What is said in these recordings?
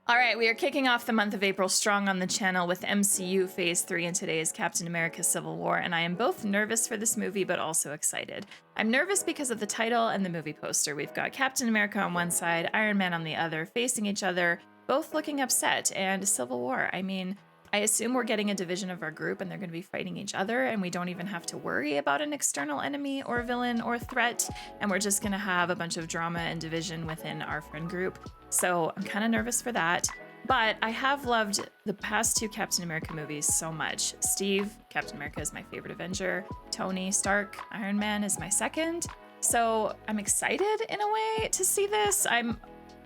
All right, we are kicking off the month of April strong on the channel with MCU Phase 3, and today is Captain America Civil War, and I am both nervous for this movie but also excited. I'm nervous because of the title and the movie poster. We've got Captain America on one side, Iron Man on the other, facing each other, both looking upset, and Civil War. I mean, I assume we're getting a division of our group and they're going to be fighting each other, and we don't even have to worry about an external enemy or villain or threat, and we're just going to have a bunch of drama and division within our friend group. So I'm kind of nervous for that, but I have loved the past two Captain America movies so much. Steve, Captain America, is my favorite Avenger. Tony Stark, Iron Man, is my second. So I'm excited in a way to see this. I'm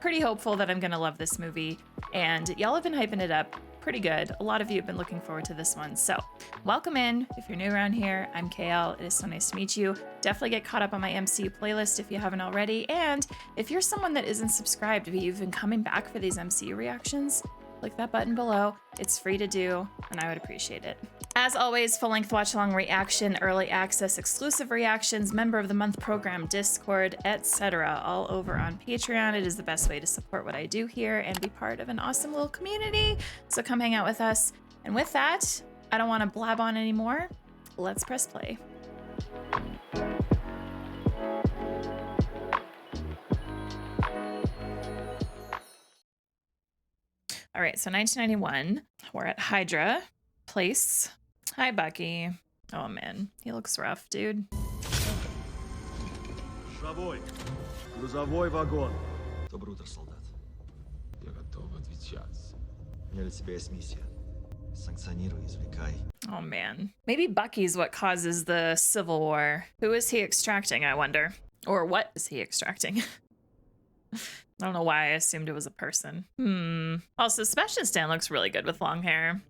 pretty hopeful that I'm gonna love this movie, and y'all have been hyping it up pretty good. A lot of you have been looking forward to this one. So welcome in. If you're new around here, I'm KL. It is so nice to meet you. Definitely get caught up on my MCU playlist if you haven't already. And if you're someone that isn't subscribed, but you've been coming back for these MCU reactions, click that button below. It's free to do, and I would appreciate it. As always, full-length watch-along reaction, early access, exclusive reactions, member of the month program, Discord, etc. all over on Patreon. It is the best way to support what I do here and be part of an awesome little community. So come hang out with us. And with that, I don't want to blab on anymore. Let's press play. All right, so 1991, we're at Hydra Place. Hi, Bucky. Oh man, he looks rough, dude. Шавой. Грузовой вагон. Доброе утро, солдат. Я готов отвечать. У меня для тебя есть миссия. Санкционируй, извлекай. Oh man. Maybe Bucky's what causes the Civil War. Who is he extracting, I wonder? Or what is he extracting? I don't know why I assumed it was a person. Also, Sebastian Stan looks really good with long hair.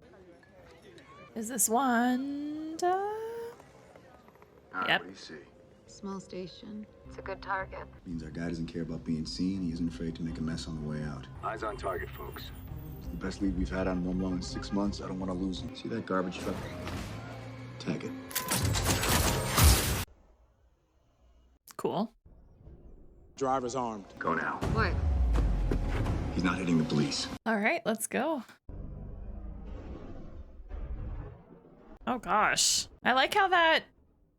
Is this Wanda? Yep. What do you see? Small station. It's a good target. Means our guy doesn't care about being seen. He isn't afraid to make a mess on the way out. Eyes on target, folks. It's the best lead we've had on Rumlow in 6 months. I don't want to lose him. See that garbage truck? Tag it. Cool. Driver's armed. Go now. What? He's not hitting the police. All right, let's go. Oh gosh. I like how that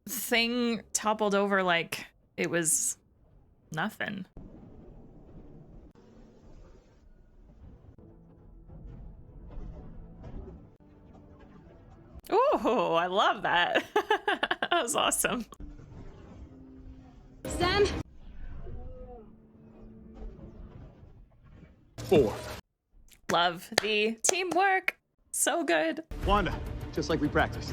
thing toppled over like it was nothing. Oh, I love that. That was awesome. Sam? 4. Love the teamwork. So good. Wanda, just like we practiced.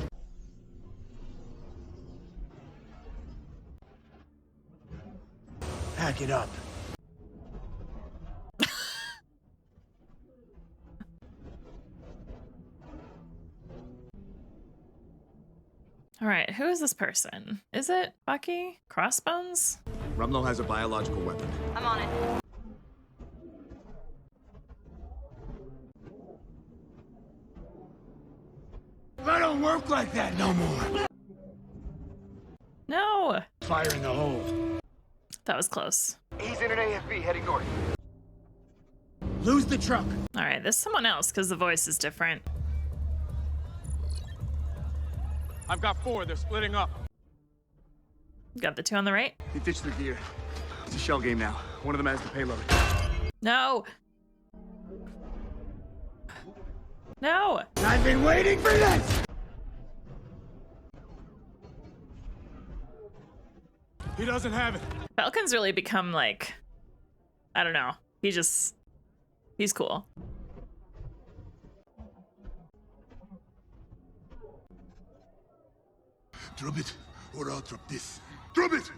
Pack it up. All right, who is this person? Is it Bucky? Crossbones? Rumlow has a biological weapon. I'm on it. I don't work like that no more. No. Fire in the hole. That was close. He's in an AFV heading north. Lose the truck. All right, there's someone else because the voice is different. I've got 4. They're splitting up. Got the two on the right? He ditched the gear. It's a shell game now. One of them has the payload. No. No. I've been waiting for this! He doesn't have it. Falcon's really become like, I don't know. He's cool. Drop it, or I'll drop this. Drop it!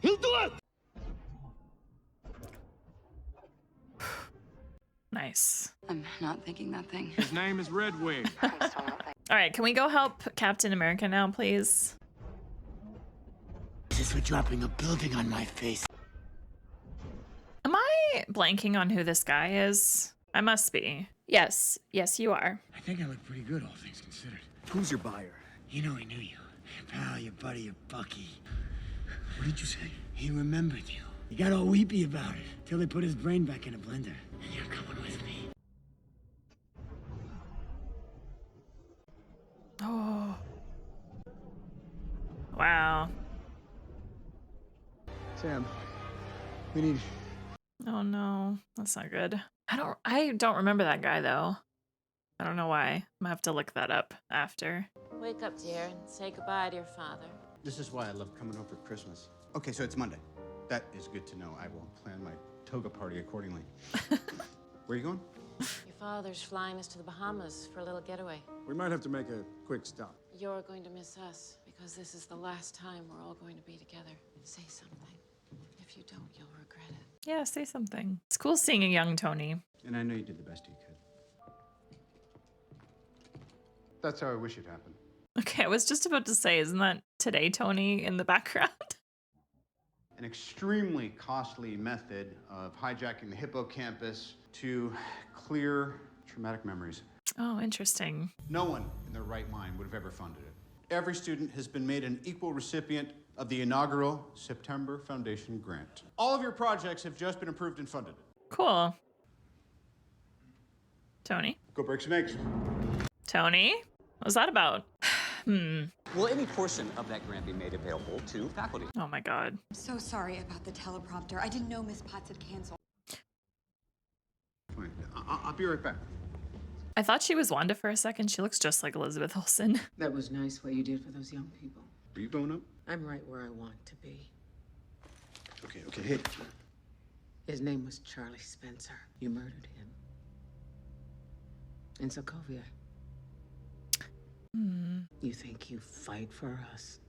He'll do it! Nice. I'm not thinking that thing. His name is Red Wing. All right, can we go help Captain America now, please? This is for dropping a building on my face. Am I blanking on who this guy is? I must be. Yes, you are. I think I look pretty good, all things considered. Who's your buyer? You know I knew you. Pal, your buddy, your Bucky. What did you say? He remembered you. He got all weepy about it, till they put his brain back in a blender. And you're coming with me. Wow. Sam, we need. Oh no, that's not good. I don't remember that guy though. I don't know why. I'm gonna have to look that up after. Wake up, dear, and say goodbye to your father. This is why I love coming over for Christmas. Okay, so it's Monday. That is good to know. I will plan my toga party accordingly. Where are you going? Your father's flying us to the Bahamas for a little getaway. We might have to make a quick stop. You're going to miss us because this is the last time we're all going to be together. Say something. If you don't, you'll regret it. Yeah, say something. It's cool seeing a young Tony. And I know you did the best you could. That's how I wish it happened. Okay, I was just about to say, isn't that Today Tony in the background? An extremely costly method of hijacking the hippocampus to clear traumatic memories. Oh, interesting. No one in their right mind would have ever funded it. Every student has been made an equal recipient of the inaugural September Foundation grant. All of your projects have just been approved and funded. Cool. Tony? Go break some eggs. Tony? What was that about? Will any portion of that grant be made available to faculty? Oh my god. I'm so sorry about the teleprompter. I didn't know Miss Potts had canceled. Fine. I'll be right back. I thought she was Wanda for a second. She looks just like Elizabeth Olsen. That was nice what you did for those young people. Are you going up? I'm right where I want to be. Okay, hit it. His name was Charlie Spencer. You murdered him. In Sokovia. You think you fight for us?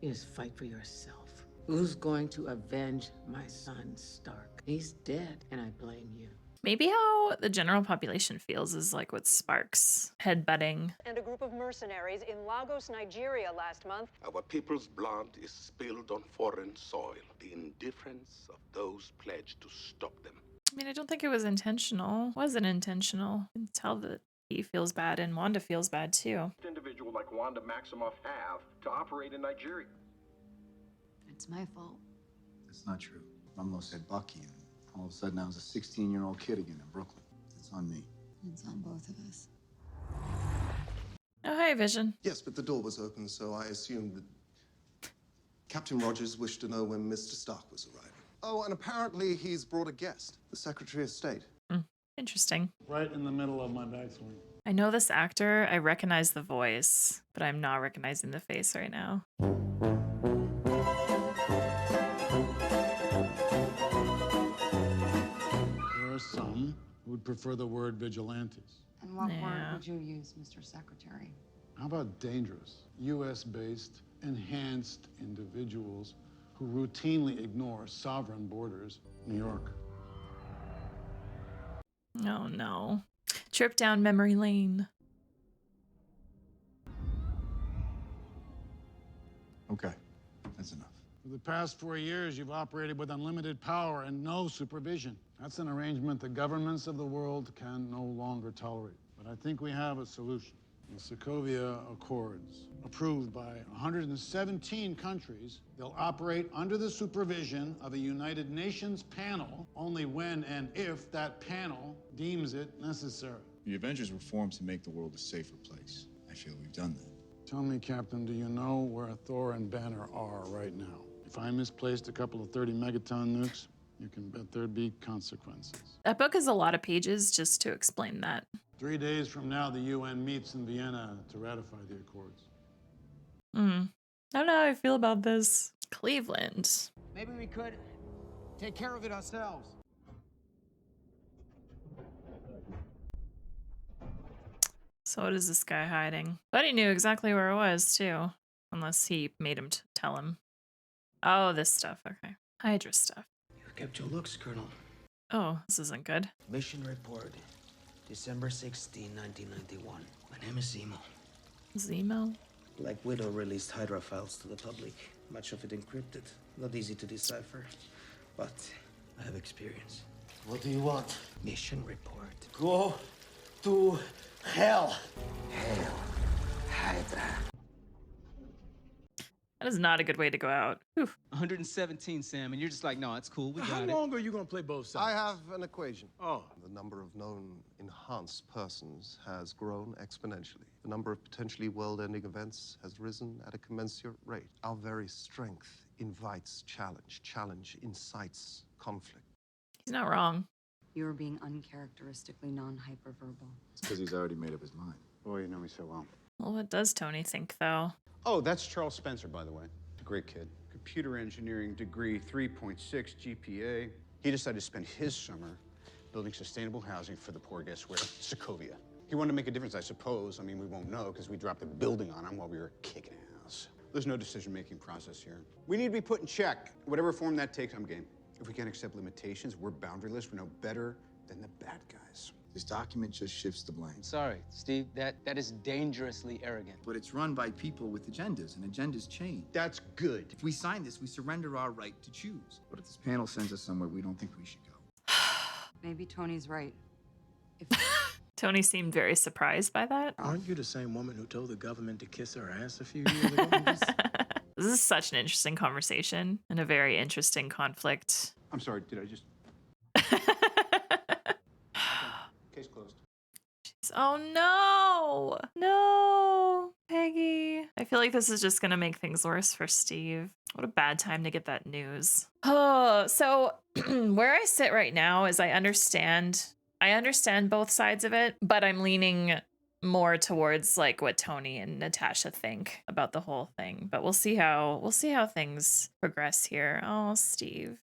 You just fight for yourself. Who's going to avenge my son, Stark? He's dead, and I blame you. Maybe how the general population feels is like with Sparks headbutting. And a group of mercenaries in Lagos, Nigeria last month. Our people's blood is spilled on foreign soil. The indifference of those pledged to stop them. I mean, I don't think it was intentional. Wasn't intentional. You can tell that he feels bad and Wanda feels bad too. Individual like Wanda Maximoff have to operate in Nigeria. It's my fault. That's not true. Mamlo said Bucky, and all of a sudden I was a 16-year-old kid again in Brooklyn. It's on me. It's on both of us. Oh, hi, Vision. Yes, but the door was open, so I assumed that Captain Rogers wished to know when Mr. Stark was arriving. Oh, and apparently he's brought a guest, the Secretary of State. Interesting. Right in the middle of my backswing. I know this actor. I recognize the voice, but I'm not recognizing the face right now. There are some who would prefer the word vigilantes. And what word would you use, Mr. Secretary? How about dangerous, US-based, enhanced individuals who routinely ignore sovereign borders? New York. Oh no. Trip down memory lane. Okay, that's enough. For the past 4 years, you've operated with unlimited power and no supervision. That's an arrangement the governments of the world can no longer tolerate. But I think we have a solution. The Sokovia Accords, approved by 117 countries, they'll operate under the supervision of a United Nations panel only when and if that panel deems it necessary. The Avengers were formed to make the world a safer place. I feel we've done that. Tell me, Captain, do you know where Thor and Banner are right now? If I misplaced a couple of 30 megaton nukes, you can bet there'd be consequences. That book is a lot of pages just to explain that. 3 days from now, the UN meets in Vienna to ratify the accords. I don't know how I feel about this. Cleveland. Maybe we could take care of it ourselves. So what is this guy hiding? But he knew exactly where it was too. Unless he made him tell him. Oh, this stuff. Okay. Hydra stuff. You kept your looks, Colonel. Oh, this isn't good. Mission report, December 16, 1991. My name is Zemo. Zemo? Black Widow released Hydra files to the public. Much of it encrypted. Not easy to decipher. But I have experience. What do you want? Mission report. Go to hell. Hell. Hydra. That is not a good way to go out. Whew. 117, Sam, and you're just like, no, it's cool. We How got it. long are you gonna play both sides? I have an equation. Oh. The number of known enhanced persons has grown exponentially. The number of potentially world-ending events has risen at a commensurate rate. Our very strength invites challenge. Challenge incites conflict. He's not wrong. You're being uncharacteristically non-hyperverbal. It's because he's already made up his mind. Boy, you know me so well. Well, what does Tony think, though? Oh, that's Charles Spencer, by the way. A great kid. Computer engineering degree, 3.6 GPA. He decided to spend his summer building sustainable housing for the poor, guess where? Sokovia. He wanted to make a difference, I suppose. I mean, we won't know because we dropped the building on him while we were kicking ass. There's no decision-making process here. We need to be put in check. Whatever form that takes, I'm game. If we can't accept limitations, we're boundaryless. We're no better than the bad guys. This document just shifts the blame. Sorry, Steve, that is dangerously arrogant. But it's run by people with agendas, and agendas change. That's good. If we sign this, we surrender our right to choose. But if this panel sends us somewhere we don't think we should go. Maybe Tony's right. Tony seemed very surprised by that. Aren't you the same woman who told the government to kiss her ass a few years ago? This is such an interesting conversation and a very interesting conflict. I'm sorry, did I just... Case closed. Oh no! No! Peggy. I feel like this is just gonna make things worse for Steve. What a bad time to get that news. Oh, so where I sit right now is I understand both sides of it, but I'm leaning more towards like what Tony and Natasha think about the whole thing. But we'll see how things progress here. Oh, Steve.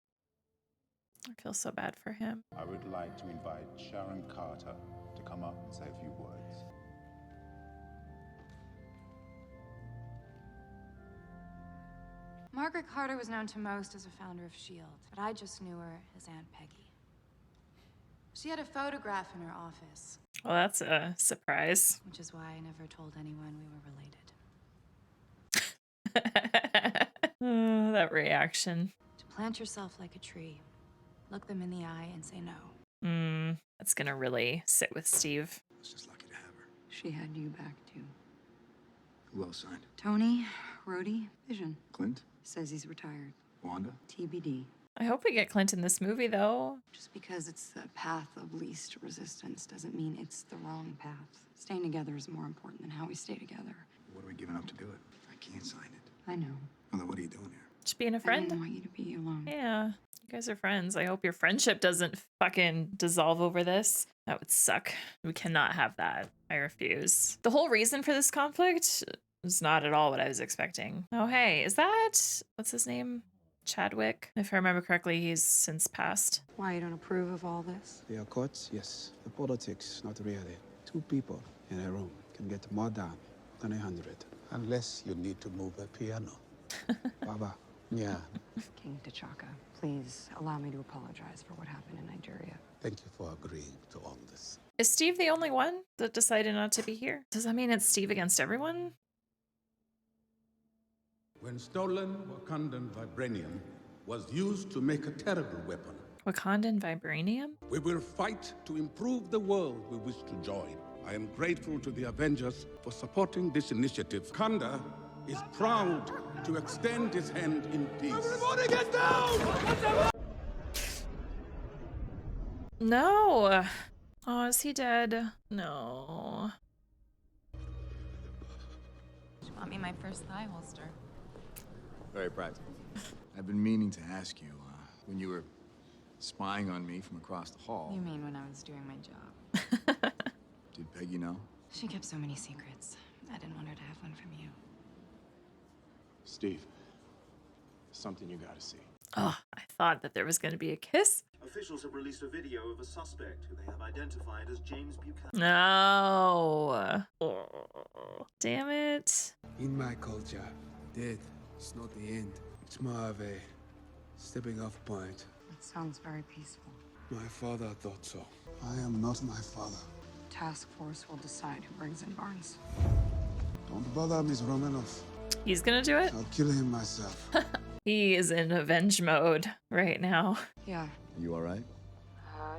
I feel so bad for him. I would like to invite Sharon Carter to come up and say a few words. Margaret Carter was known to most as a founder of S.H.I.E.L.D., but I just knew her as Aunt Peggy. She had a photograph in her office. Well, that's a surprise. Which is why I never told anyone we were related. Oh, that reaction. To plant yourself like a tree, look them in the eye and say no. That's gonna really sit with Steve. I was just lucky to have her. She had you back too. Who else signed? Tony, Rhodey, Vision. Clint? Says he's retired. Wanda? TBD. I hope we get Clint in this movie, though. Just because it's the path of least resistance doesn't mean it's the wrong path. Staying together is more important than how we stay together. What are we giving up to do it? I can't sign it. I know. Well, then what are you doing here? Just being a friend. I didn't want you to be alone. Yeah, you guys are friends. I hope your friendship doesn't fucking dissolve over this. That would suck. We cannot have that. I refuse. The whole reason for this conflict is not at all what I was expecting. Oh, hey, is that... what's his name? Chadwick. If I remember correctly, he's since passed. Why you don't approve of all this? The courts, yes. The politics, not really. Two people in a room can get more done than 100. Unless you need to move a piano. Baba. Yeah. King T'Chaka, please allow me to apologize for what happened in Nigeria. Thank you for agreeing to all this. Is Steve the only one that decided not to be here? Does that mean it's Steve against everyone? When stolen Wakandan vibranium was used to make a terrible weapon. Wakandan vibranium? We will fight to improve the world we wish to join. I am grateful to the Avengers for supporting this initiative. Wakanda is proud to extend his hand in peace. Everybody get down! No. Oh, is he dead? No. She bought me my first thigh holster. Very practical. I've been meaning to ask you, when you were spying on me from across the hall. You mean when I was doing my job? Did Peggy know? She kept so many secrets. I didn't want her to have one from you. Steve, something you gotta see. Oh, I thought that there was going to be a kiss. Officials have released a video of a suspect who they have identified as James Buchanan. No. Oh, damn it. In my culture, death is not the end. It's more of a stepping off point. That sounds very peaceful. My father thought so. I am not my father. Task force will decide who brings in Barnes. Don't bother Miss Romanoff. He's gonna do it? I'll kill him myself. He is in avenge mode right now. Yeah. You all right?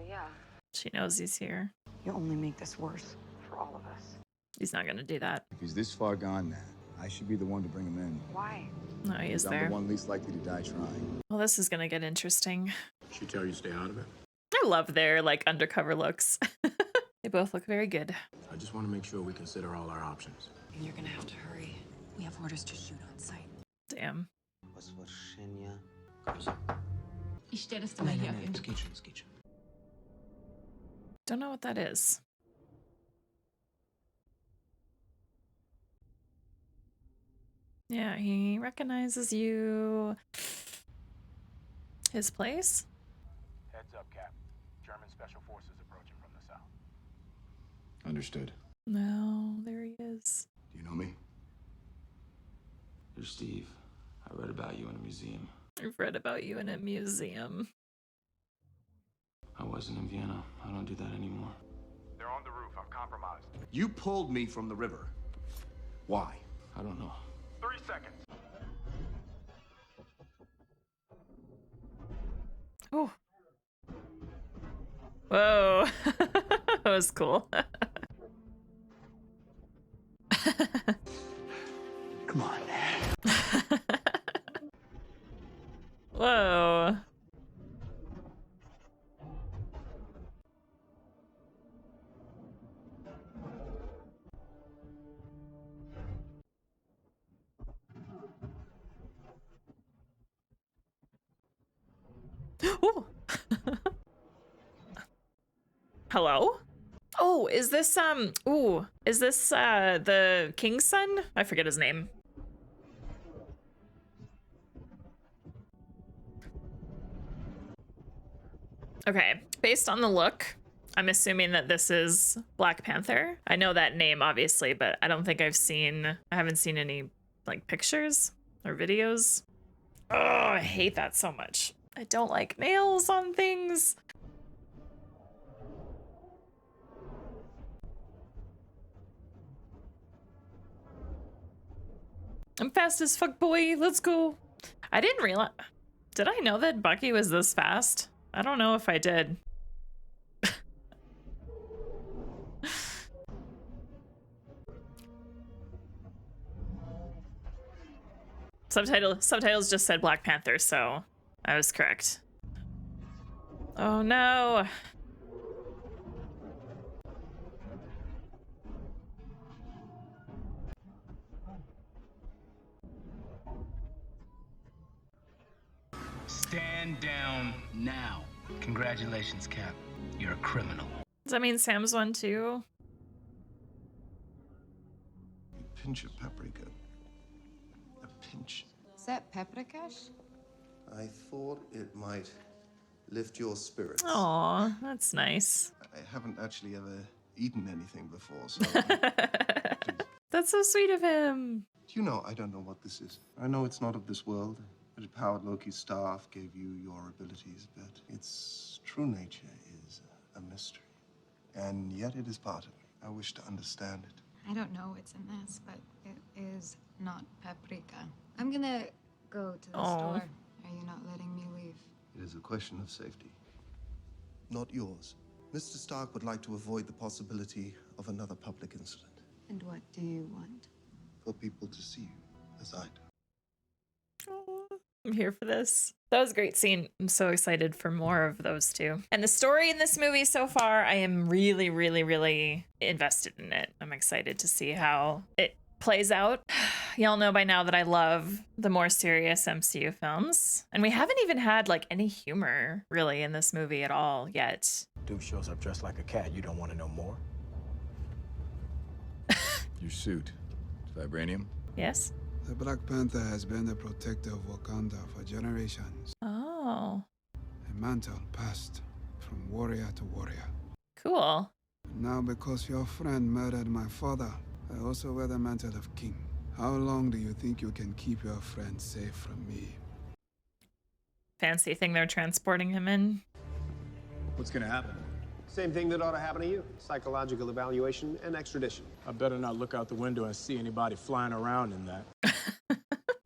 Yeah. She knows he's here. You only make this worse for all of us. He's not gonna do that. If he's this far gone now, I should be the one to bring him in. Why? No, he is I'm there. the one least likely to die trying. Well, this is gonna get interesting. She tell you to stay out of it? I love their like undercover looks. They both look very good. I just want to make sure we consider all our options. And you're gonna have to hurry. We have orders to shoot on sight. Damn. Ich stelle das mal hier auf ihn. Don't know what that is. Yeah, he recognizes you. His place? Heads up, Cap. German special forces approaching from the south. Understood. No, there he is. Do you know me? You're Steve. I read about you in a museum. I've read about you in a museum. I wasn't in Vienna. I don't do that anymore. They're on the roof. I'm compromised. You pulled me from the river. Why? I don't know. 3 seconds. Oh. Whoa. That was cool. Come on. Whoa. Ooh. Hello? Oh, is this is this the king's son? I forget his name. Okay, based on the look, I'm assuming that this is Black Panther. I know that name obviously, but I don't think I haven't seen any like pictures or videos. Oh, I hate that so much. I don't like nails on things. I'm fast as fuck, boy. Let's go. I didn't realize. Did I know that Bucky was this fast? I don't know if I did. Subtitles just said Black Panther, so I was correct. Oh no. Stand down now. Congratulations, Cap. You're a criminal. Does that mean Sam's one too? A pinch of paprika. A pinch. Is that paprikash? I thought it might lift your spirits. Aw, that's nice. I haven't actually ever eaten anything before, so... That's so sweet of him. You know, I don't know what this is. I know it's not of this world. It empowered Loki's staff, gave you your abilities, but its true nature is a mystery. And yet it is part of me. I wish to understand it. I don't know what's in this, but it is not paprika. I'm gonna go to the store. Are you not letting me leave? It is a question of safety. Not yours. Mr. Stark would like to avoid the possibility of another public incident. And what do you want? For people to see you as I do. I'm here for this. That was a great scene. I'm so excited for more of those two. And the story in this movie so far, I am really, really, really invested in it. I'm excited to see how it plays out. Y'all know by now that I love the more serious MCU films. And we haven't even had like any humor really in this movie at all yet. Dude shows up dressed like a cat. You don't want to know more? Your suit. It's vibranium? Yes? The Black Panther has been the protector of Wakanda for generations. Oh. A mantle passed from warrior to warrior. Cool. Now because your friend murdered my father, I also wear the mantle of king. How long do you think you can keep your friend safe from me? Fancy thing they're transporting him in. What's gonna happen? Same thing that ought to happen to you. Psychological evaluation and extradition. I better not look out the window and see anybody flying around in that.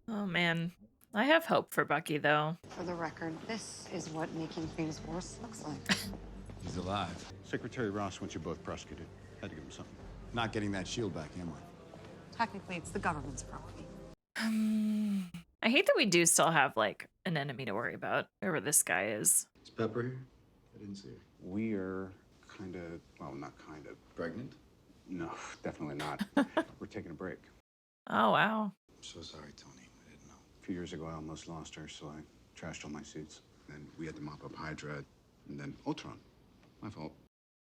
Oh man. I have hope for Bucky though. For the record, this is what making things worse looks like. He's alive. Secretary Ross wants you both prosecuted. Had to give him something. Not getting that shield back, am I? Technically, it's the government's property. I hate that we do still have like an enemy to worry about, whoever this guy is. Is Pepper here? I didn't see her. We are kind of, well, not kind of. Pregnant? No, definitely not. We're taking a break. Oh, wow. I'm so sorry, Tony. I didn't know. A few years ago, I almost lost her, so I trashed all my suits. Then we had to mop up Hydra, and then Ultron. My fault.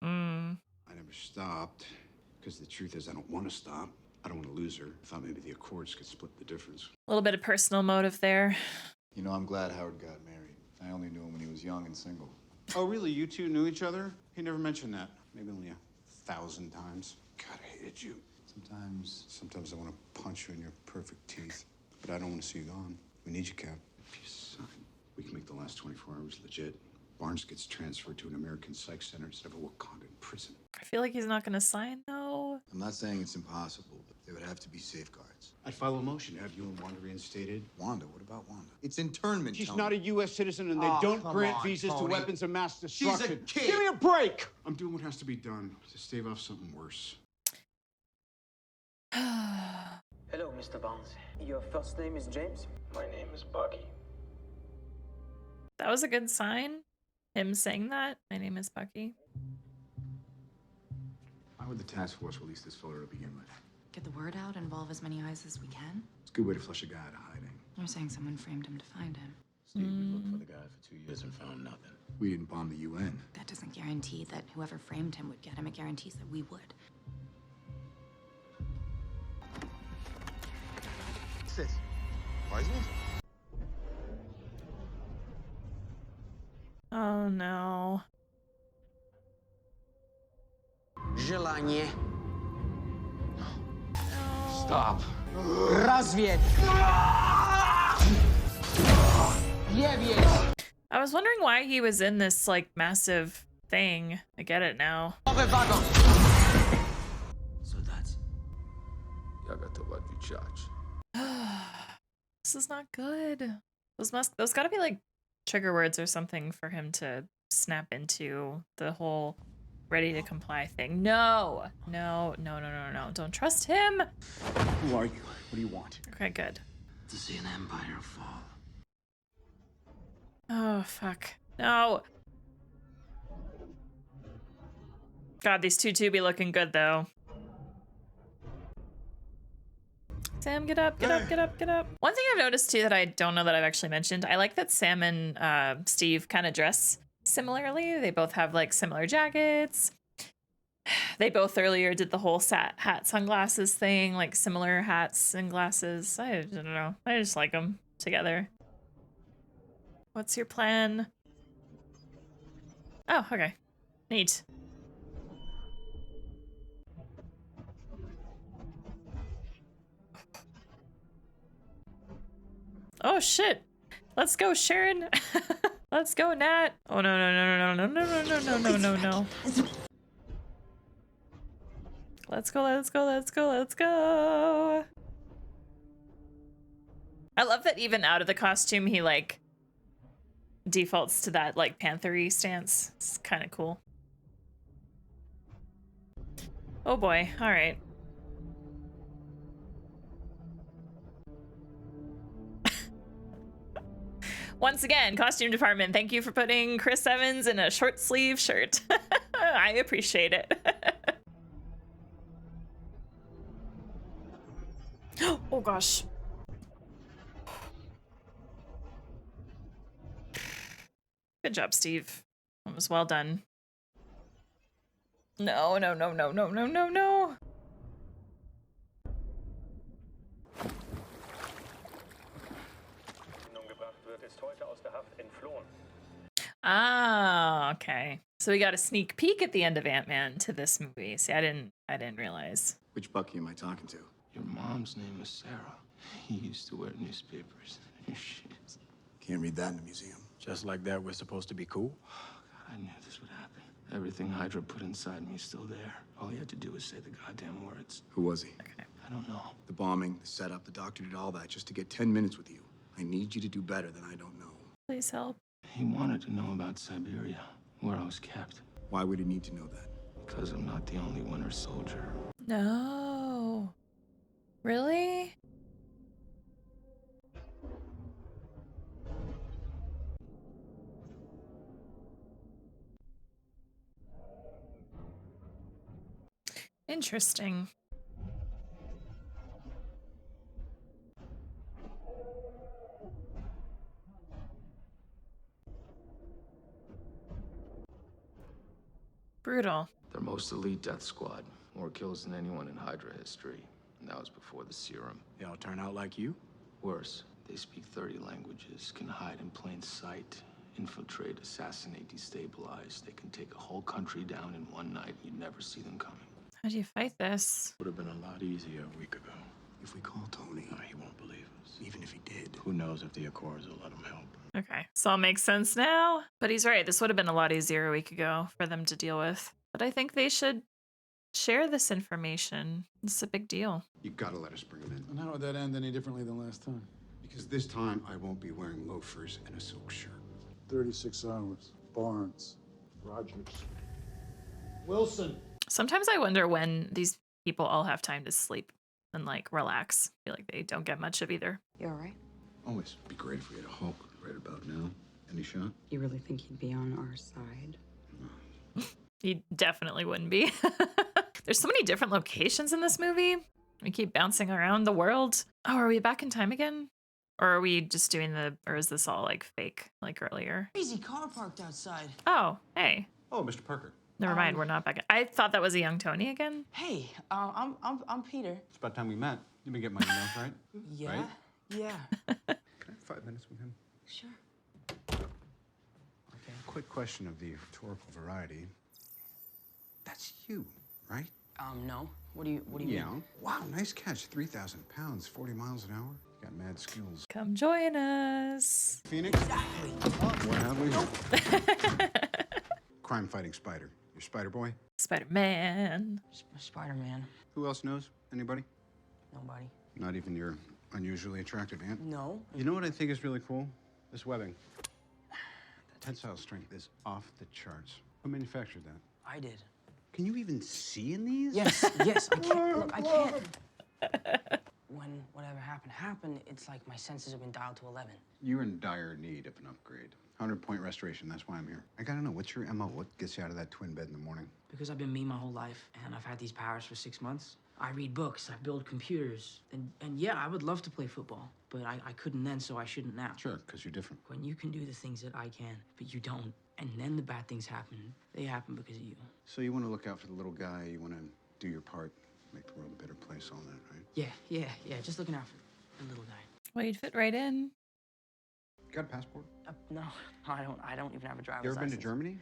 I never stopped, because the truth is I don't want to stop. I don't want to lose her. I thought maybe the Accords could split the difference. A little bit of personal motive there. You know, I'm glad Howard got married. I only knew him when he was young and single. Oh, really? You two knew each other? He never mentioned that. Maybe only 1,000 times. God, I hated you. Sometimes I want to punch you in your perfect teeth. But I don't want to see you gone. We need you, Cap. If you sign, we can make the last 24 hours legit. Barnes gets transferred to an American psych center instead of a Wakandan prison. I feel like he's not going to sign, though. I'm not saying it's impossible, but there would have to be safeguards. I'd follow a motion to have you and Wanda reinstated. Wanda? What about Wanda? It's internment, She's Tony. not a U.S. citizen, and they Oh, don't come grant on, visas Tony. to weapons of mass destruction. She's a kid. Give me a break! I'm doing what has to be done to stave off something worse. Hello, Mr. Barnes. Your first name is James? My name is Bucky. That was a good sign. Him saying that. My name is Bucky. Why would the task force release this photo to begin with? Get the word out, involve as many eyes as we can. It's a good way to flush a guy out of hiding. You're saying someone framed him to find him. Steve, we looked for the guy for 2 years and found nothing. We didn't bomb the UN. That doesn't guarantee that whoever framed him would get him. It guarantees that we would. What's this? Poison? Oh, no. Желание. Stop. Разведь. I was wondering why he was in this, like, massive thing. I get it now. Soldaci. Ja готова отвечать. This is not good. Those gotta be, like, trigger words or something for him to snap into the whole ready to comply thing. No. No. Don't trust him. Who are you? What do you want? Okay, good. To see an empire fall. Oh, fuck. No. God, these two be looking good, though. Sam, get up, get up, get up, get up. One thing I've noticed, too, that I don't know that I've actually mentioned, I like that Sam and Steve kind of dress similarly. They both have, like, similar jackets. They both earlier did the whole hat sunglasses thing, like similar hats and glasses. I don't know. I just like them together. What's your plan? Oh, okay. Neat. Oh shit. Let's go, Sharon. Let's go, Nat. Oh no. Let's go. I love that even out of the costume, he like defaults to that like panther-y stance. It's kind of cool. Oh boy, all right. Once again, costume department, thank you for putting Chris Evans in a short sleeve shirt. I appreciate it. Oh gosh. Good job, Steve. That was well done. No. Ah, okay. So we got a sneak peek at the end of Ant-Man to this movie. See, I didn't realize. Which Bucky am I talking to? Your mom's name is Sarah. He used to wear newspapers. Can't read that in the museum. Just like that, we're supposed to be cool? God, I knew this would happen. Everything Hydra put inside me is still there. All he had to do was say the goddamn words. Who was he? Okay. I don't know. The bombing, the setup, the doctor did all that just to get 10 minutes with you. I need you to do better than I don't know. Please help. He wanted to know about Siberia, where I was kept. Why would he need to know that? Because I'm not the only winter soldier. No. Really? Interesting. Brutal. Their most elite death squad. More kills than anyone in Hydra history. And that was before the serum. They all turn out like you? Worse, they speak 30 languages, can hide in plain sight, infiltrate, assassinate, destabilize. They can take a whole country down in one night. You'd never see them coming. How do you fight this? Would have been a lot easier a week ago. If we call Tony, he won't believe us. Even if he did, who knows if the Accords will let him help. Okay, this all makes sense now. But he's right. This would have been a lot easier a week ago for them to deal with. But I think they should share this information. It's a big deal. You gotta let us bring him in. And how would that end any differently than last time? Because this time I won't be wearing loafers and a silk shirt. 36 hours. Barnes. Rogers. Wilson. Sometimes I wonder when these people all have time to sleep and like relax. I feel like they don't get much of either. You all right? Always be great if we had a Hulk right about now. Any shot? You really think he'd be on our side? He definitely wouldn't be. There's so many different locations in this movie. We keep bouncing around the world. Oh, are we back in time again? Or are we just doing or is this all like fake, like earlier? Crazy car parked outside. Oh, hey. Oh, Mr. Parker. Never mind, we're not back. I thought that was a young Tony again. Hey, I'm Peter. It's about time we met. You've been getting my emails, right? Yeah. Right? Yeah. Can I have 5 minutes with him? Sure. Okay. Quick question of the rhetorical variety. That's you, right? No. What do you Yeah. mean? Wow, nice catch. 3,000 pounds, 40 miles an hour. You got mad skills. Come join us. Phoenix? Exactly. What have we? Crime-fighting spider. You're Spider-Boy? Spider-Man. Spider-Man. Who else knows? Anybody? Nobody. Not even your unusually attractive aunt? No. You know what I think is really cool? This webbing. Tensile strength is off the charts. Who manufactured that? I did. Can you even see in these? Yes, yes. I can't. Look, I can't. When whatever happened, it's like my senses have been dialed to 11. You're in dire need of an upgrade. 100-point restoration, that's why I'm here. I gotta know, what's your MO? What gets you out of that twin bed in the morning? Because I've been me my whole life, and I've had these powers for 6 months. I read books, I build computers, and yeah, I would love to play football, but I couldn't then, so I shouldn't now. Sure, because you're different. When you can do the things that I can, but you don't, and then the bad things happen, they happen because of you. So you want to look out for the little guy, you want to do your part, make the world a better place, all that, right? Yeah, just looking out for the little guy. Well, you'd fit right in. Got a passport? No, I don't even have a driver's You ever been license. to Germany?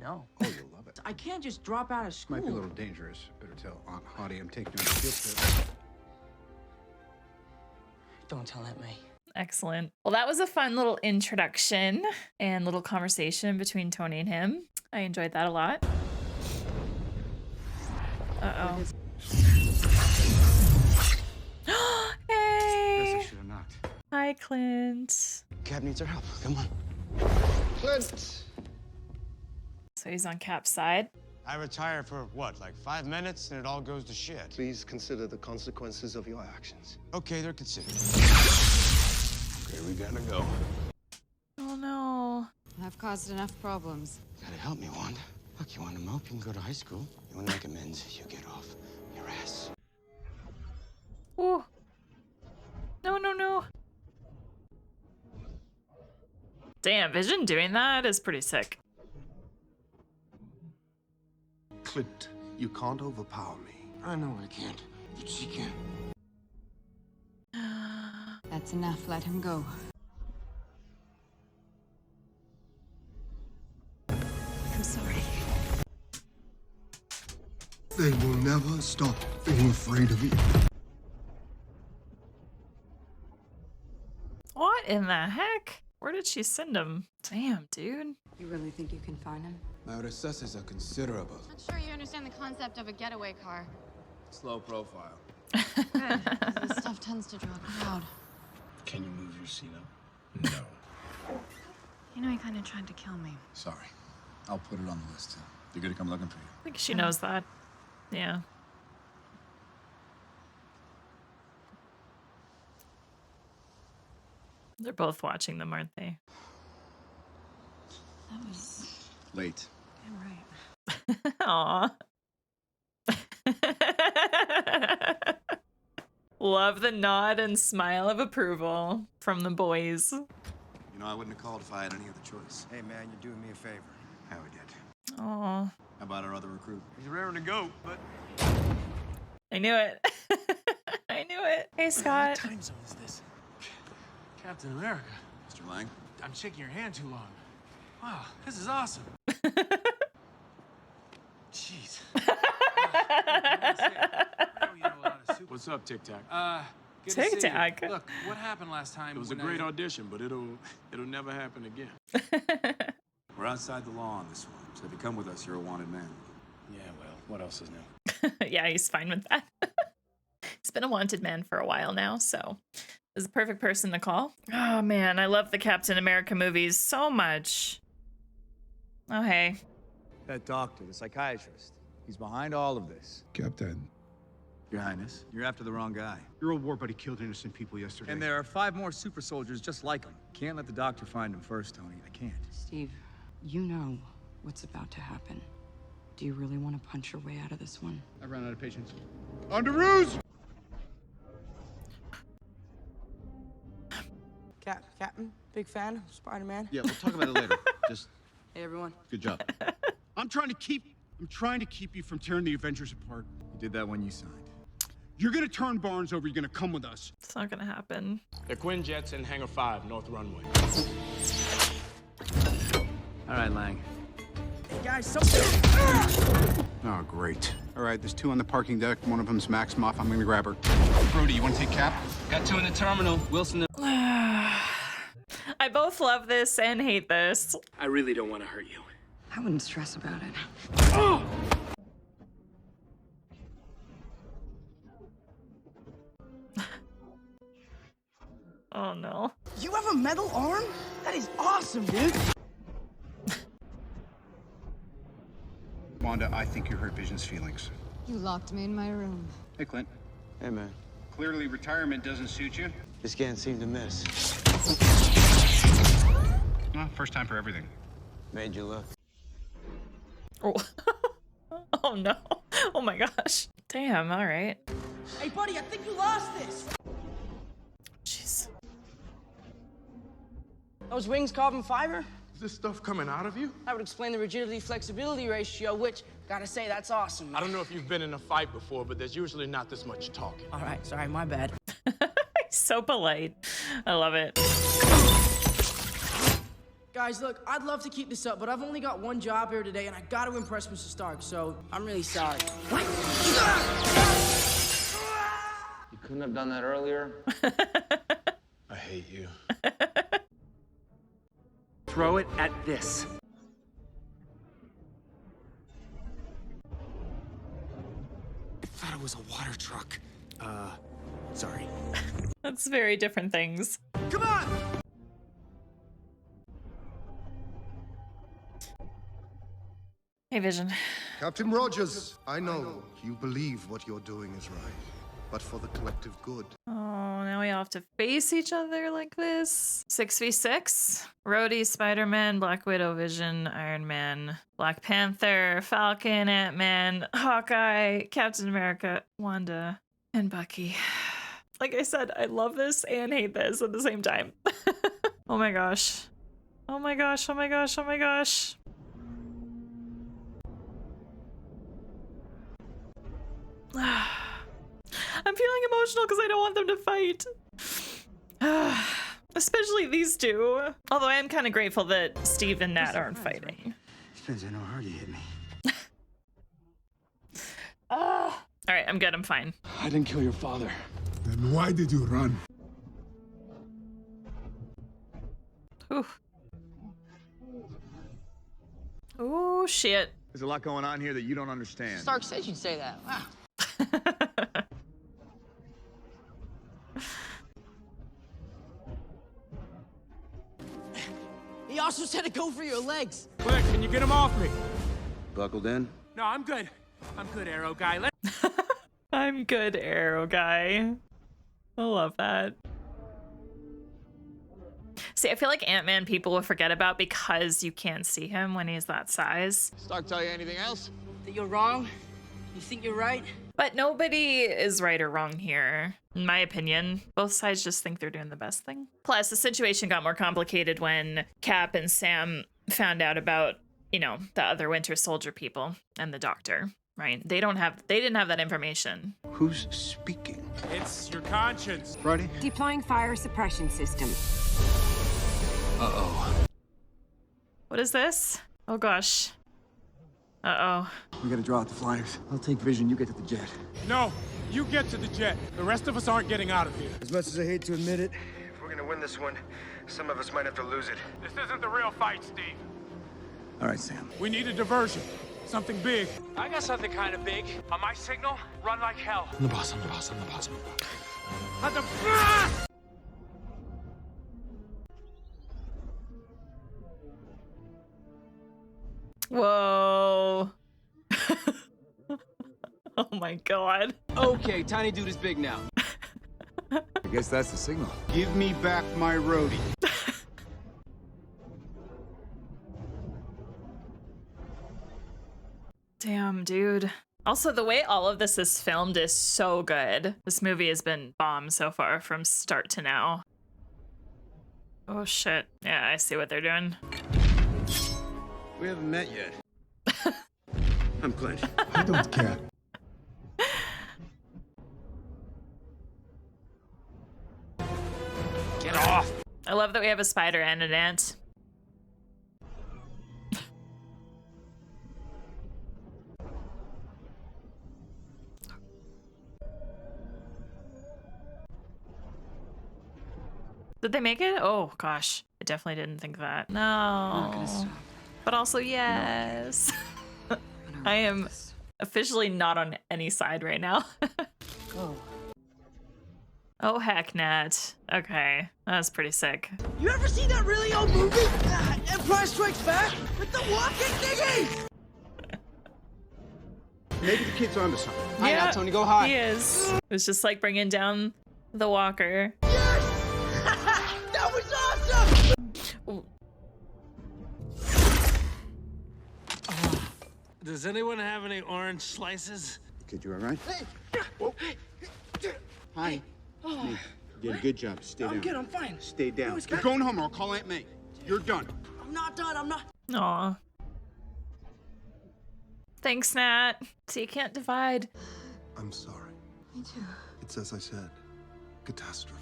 No. Oh, you'll love it. I can't just drop out of school. Might be a little dangerous. Better tell Aunt Hottie I'm taking you on a field trip. Don't tell Aunt May. Excellent. Well, that was a fun little introduction and little conversation between Tony and him. I enjoyed that a lot. Uh-oh. Hey! Guess I should have knocked. Hi, Clint. Cap needs our help. Come on. Clint! So he's on Cap's side. I retire for what, like 5 minutes and it all goes to shit? Please consider the consequences of your actions. Okay, they're considered. Okay, we gotta go. Oh no. I've caused enough problems. Gotta help me, Wanda. Look, you want to mope, you can go to high school. You want to make amends, you get off your ass. Ooh. No. Damn, Vision doing that is pretty sick. Clint, you can't overpower me. I know I can't, but she can. That's enough. Let him go. I'm sorry. They will never stop being afraid of you. What in the heck? Where did she send him? Damn, dude. You really think you can find him? My resources are considerable. Not sure you understand the concept of a getaway car. Slow profile. Good, 'cause this stuff tends to draw a crowd. Can you move your seat up? No. You know, he kind of tried to kill me. Sorry. I'll put it on the list. You're gonna come looking for you. I think she knows that. Yeah. They're both watching them, aren't they? That was Late. damn right. Aw. Love the nod and smile of approval from the boys. You know, I wouldn't have called if I had any other choice. Hey, man, you're doing me a favor. How we did. Aw. How about our other recruit? He's raring to go, but... I knew it. I knew it. Hey, Scott. What time zone is this? Captain America. Mr. Lang? I'm shaking your hand too long. Wow, this is awesome. Jeez. What's up, Tic Tac? Good to see you. Tic Tac. Look, what happened last time? It was a when great I... audition, but it'll never happen again. We're outside the law on this one, so if you come with us, you're a wanted man. Yeah, well, what else is new? Yeah, he's fine with that. He's been a wanted man for a while now, so is the perfect person to call. Oh man, I love the Captain America movies so much. Oh hey. That doctor, the psychiatrist, he's behind all of this. Captain. Your Highness, you're after the wrong guy. Your old war buddy killed innocent people yesterday. And there are 5 more super soldiers just like him. Can't let the doctor find him first, Tony. I can't. Steve, you know what's about to happen. Do you really want to punch your way out of this one? I ran out of patience. On to ruse! Captain, big fan of Spider-Man. Yeah, we'll talk about it later. Just Hey, everyone. good job. I'm trying to keep you from tearing the Avengers apart. You did that when you signed. You're gonna turn Barnes over, you're gonna come with us. It's not gonna happen. The Quinjets in Hangar 5, North Runway. All right, Lang. Hey, guys, something. Oh, great. All right, there's 2 on the parking deck. One of them's Maximoff. I'm gonna grab her. Brody, you wanna take Cap? Got 2 in the terminal. Wilson. I both love this and hate this. I really don't want to hurt you. I wouldn't stress about it. Oh no. You have a metal arm? That is awesome, dude. Wanda, I think you hurt Vision's feelings. You locked me in my room. Hey, Clint. Hey, man. Clearly retirement doesn't suit you. Just can't seem to miss. Well, first time for everything. Made you look. Oh. Oh no. Oh my gosh. Damn, all right. Hey, buddy, I think you lost this. Jeez. Those wings carbon fiber? Is this stuff coming out of you? That would explain the rigidity-flexibility ratio, which, gotta say, that's awesome. I don't know if you've been in a fight before, but there's usually not this much talking. All right, sorry, my bad. So polite. I love it. Guys, look, I'd love to keep this up, but I've only got one job here today, and I gotta impress Mr. Stark, so I'm really sorry. What? You couldn't have done that earlier? I hate you. Throw it at this. I thought it was a water truck. Sorry. That's very different things. Come on! Hey, Vision. Captain Rogers, I know you believe what you're doing is right, but for the collective good. Oh, now we all have to face each other like this. 6v6? Rhodey, Spider-Man, Black Widow, Vision, Iron Man, Black Panther, Falcon, Ant-Man, Hawkeye, Captain America, Wanda, and Bucky. Like I said, I love this and hate this at the same time. Oh my gosh. Oh my gosh, oh my gosh, oh my gosh. I'm feeling emotional because I don't want them to fight. Especially these two. Although I am kind of grateful that Steve and Nat aren't fighting. Depends on how hard you hit me. All right, I'm good. I'm fine. I didn't kill your father. Then why did you run? Ooh. Oh, shit. There's a lot going on here that you don't understand. Stark said you'd say that. Wow. He also said to go for your legs. Quick, can you get him off me? Buckled in? No, I'm good. I'm good, Arrow Guy. I'm good, Arrow Guy. I love that. See, I feel like Ant-Man people will forget about because you can't see him when he's that size. Stark tell you anything else? That you're wrong? You think you're right? But nobody is right or wrong here, in my opinion. Both sides just think they're doing the best thing. Plus, the situation got more complicated when Cap and Sam found out about, you know, the other Winter Soldier people and the Doctor, right? They didn't have that information. Who's speaking? It's your conscience. Friday? Deploying fire suppression system. Uh-oh. What is this? Oh gosh. Uh-oh. We gotta draw out the flyers. I'll take Vision, you get to the jet. No, you get to the jet. The rest of us aren't getting out of here. As much as I hate to admit it, if we're gonna win this one, some of us might have to lose it. This isn't the real fight, Steve. All right, Sam. We need a diversion. Something big. I got something kind of big. On my signal, run like hell. I'm the boss, I'm the boss, I'm the boss, I'm the boss. Let them... Whoa. Oh my god. Okay, tiny dude is big now. I guess that's the signal. Give me back my roadie. Damn, dude. Also, the way all of this is filmed is so good. This movie has been bomb so far from start to now. Oh shit. Yeah, I see what they're doing. We haven't met yet. I'm Clint. I don't care. Get off! I love that we have a spider and an ant. Did they make it? Oh gosh, I definitely didn't think that. No. I'm not gonna stop. But also yes. I am officially not on any side right now. Oh. Oh heck, Nat. Okay, that's pretty sick. You ever seen that really old movie? Empire Strikes Back? With the walking thingy? Maybe the kid's onto something. Yeah, Hide out, Tony. Go hide. He is. It was just like bringing down the walker. That was awesome! Does anyone have any orange slices? Kid, you all right? Hi. Oh. You did a good job. Stay down. I'm good, I'm fine. Stay down. it's You're good. going home or I'll call Aunt May. You're done. I'm not done, I'm not. Aw. Thanks, Nat. So you can't divide. I'm sorry. Me too. It's as I said. Catastrophe.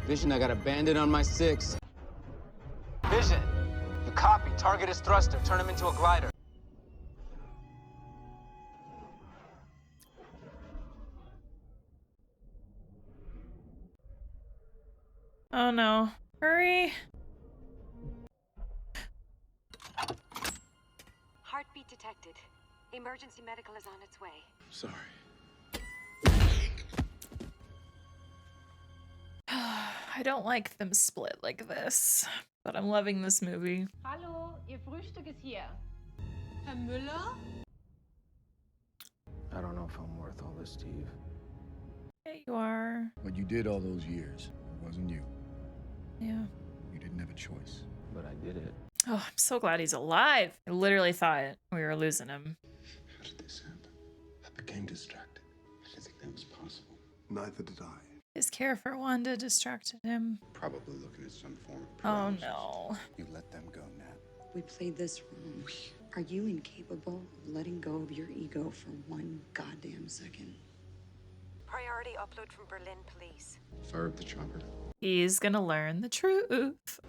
Vision, I got a bandit on my 6. Vision, you copy. Target his thruster. Turn him into a glider. Oh no. Hurry. Heartbeat detected. Emergency medical is on its way. Sorry. I don't like them split like this, but I'm loving this movie. Hallo, Ihr Frühstück ist hier. Herr Müller? I don't know if I'm worth all this, Steve. Yeah, you are. What you did all those years, it wasn't you. Yeah. You didn't have a choice. But I did it. Oh, I'm so glad he's alive. I literally thought we were losing him. How did this happen? I became distracted. I didn't think that was possible. Neither did I. His care for Wanda distracted him. Probably looking at some form of Oh paralysis. no. You let them go, Nat. We played this wrong. Are you incapable of letting go of your ego for one goddamn second? Priority upload from Berlin police. Fire up the chopper. He's gonna learn the truth.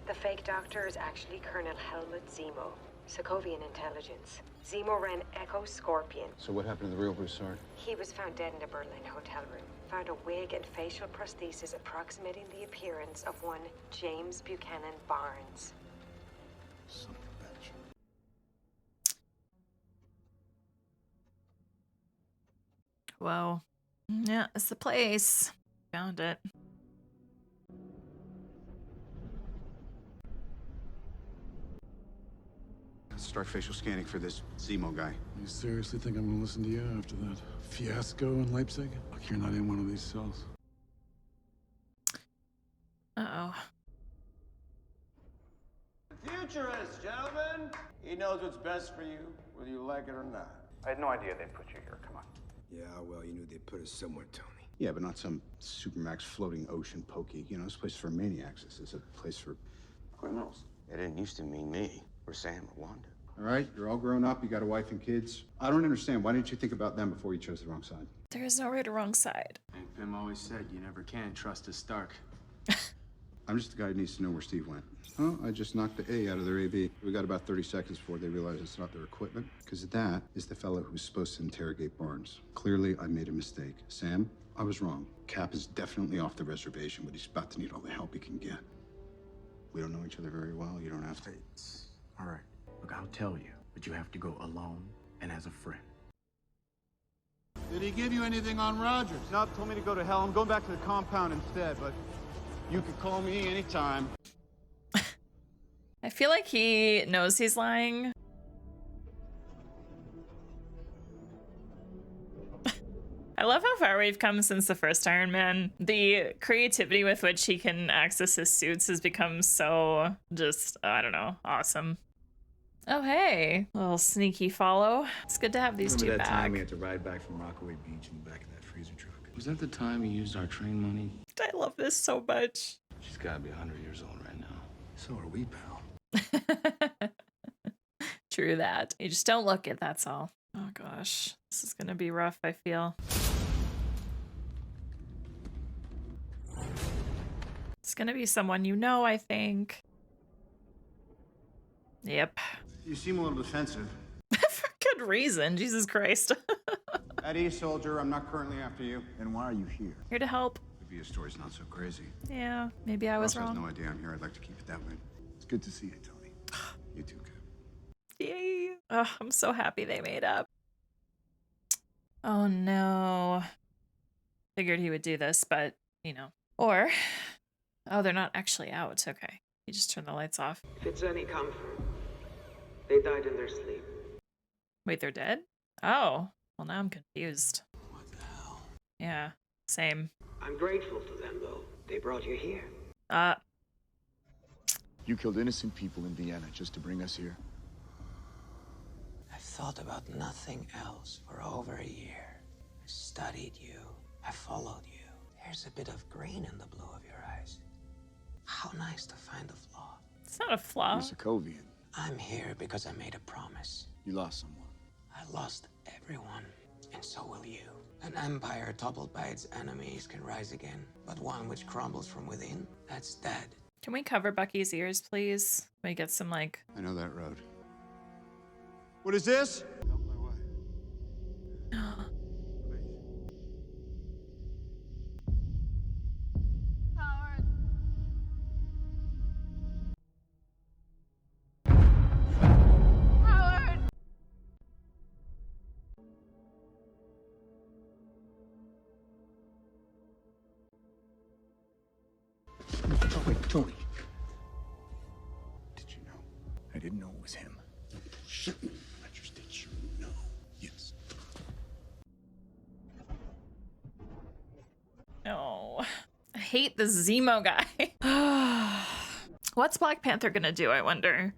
The fake doctor is actually Colonel Helmut Zemo, Sokovian intelligence. Zemo ran Echo Scorpion. So what happened to the real Broussard? He was found dead in a Berlin hotel room. Found a wig and facial prosthesis approximating the appearance of one James Buchanan Barnes. Son of a bitch. Whoa. Yeah, it's the place. Found it. Let's start facial scanning for this Zemo guy. You seriously think I'm gonna listen to you after that fiasco in Leipzig? Like you're not in one of these cells. Uh-oh. future is, gentlemen. He knows what's best for you, whether you like it or not. I had no idea they'd put you here. Come on. Yeah, well, you knew they'd put us somewhere, Tony. Yeah, but not some Supermax floating ocean pokey. You know, this place is for maniacs. This is a place for criminals. It didn't used to mean me, or Sam, or Wanda. All right, you're all grown up. You got a wife and kids. I don't understand. Why didn't you think about them before you chose the wrong side? There is no right or wrong side. Hank Pym always said you never can trust a Stark. I'm just the guy who needs to know where Steve went. Oh, I just knocked the A out of their AV. We got about 30 seconds before they realize it's not their equipment. Because that is the fellow who's supposed to interrogate Barnes. Clearly, I made a mistake. Sam, I was wrong. Cap is definitely off the reservation, but he's about to need all the help he can get. We don't know each other very well. You don't have to. All right. Look, I'll tell you, but you have to go alone and as a friend. Did he give you anything on Rogers? No, told me to go to hell. I'm going back to the compound instead, but you can call me anytime. I feel like he knows he's lying. I love how far we've come since the first Iron Man. The creativity with which he can access his suits has become so just, I don't know, awesome. Oh, hey, a little sneaky follow. It's good to have these two Remember that time back. we had to ride back from Rockaway Beach in the back of that freezer truck? Was that the time you used our train money? I love this so much. She's gotta be 100 years old right now. So are we, pal. True that. You just don't look it, that's all. Oh gosh, this is gonna be rough, I feel. It's gonna be someone you know, I think. Yep. You seem a little defensive. For good reason, Jesus Christ. At ease, soldier. I'm not currently after you. Then why are you here? Here to help. Maybe your story's not so crazy. Yeah, maybe I was Ross has wrong. no idea I'm here. I'd like to keep it that way. It's good to see you, Tony. You too, Cap. Yay. Oh, I'm so happy they made up. Oh no. Figured he would do this, but, you know. Or, oh, they're not actually out. Okay. He just turned the lights off. If it's any comfort, they died in their sleep. Wait, they're dead? Oh, well now I'm confused. What the hell? Yeah, same. I'm grateful to them, though. They brought you here. You killed innocent people in Vienna just to bring us here. I've thought about nothing else for over a year. I studied you. I followed you. There's a bit of green in the blue of your eyes. How nice to find a flaw. It's not a flaw. You're Sokovian. I'm here because I made a promise. You lost someone. I lost everyone, and so will you. An empire toppled by its enemies can rise again, but one which crumbles from within, that's dead. Can we cover Bucky's ears, please? Can we get some, like... I know that road. What is this? Oh, wait, Tony. Did you know? I didn't know it was him. Shit. Rogers, did you know? Yes. No. I hate the Zemo guy. What's Black Panther gonna do, I wonder?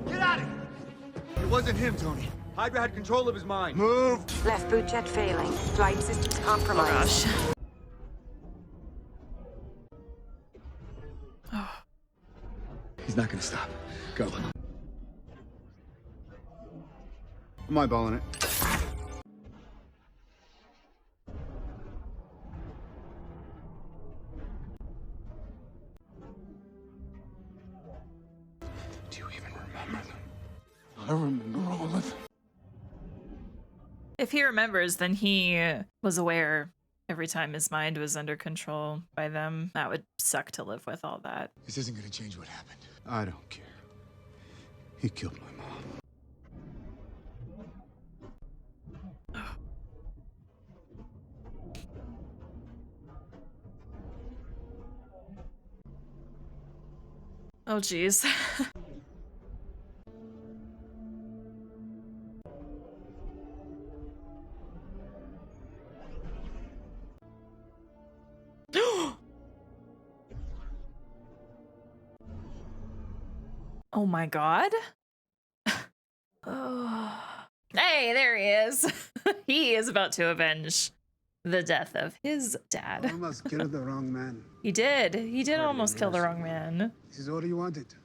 Get out of here! It wasn't him, Tony. Hydra had control of his mind. Move! Left boot jet failing. Flight systems compromised. He's not gonna stop. Go. I'm eyeballing it. Do you even remember them? I remember all of it. If he remembers, then he was aware every time his mind was under control by them. That would suck to live with all that. This isn't gonna change what happened. I don't care. He killed my mom. Oh, geez. Oh my god. Oh. Hey, there he is. He is about to avenge the death of his dad. Almost killed the wrong man. He did. He did almost kill the wrong man. This is all you wanted. To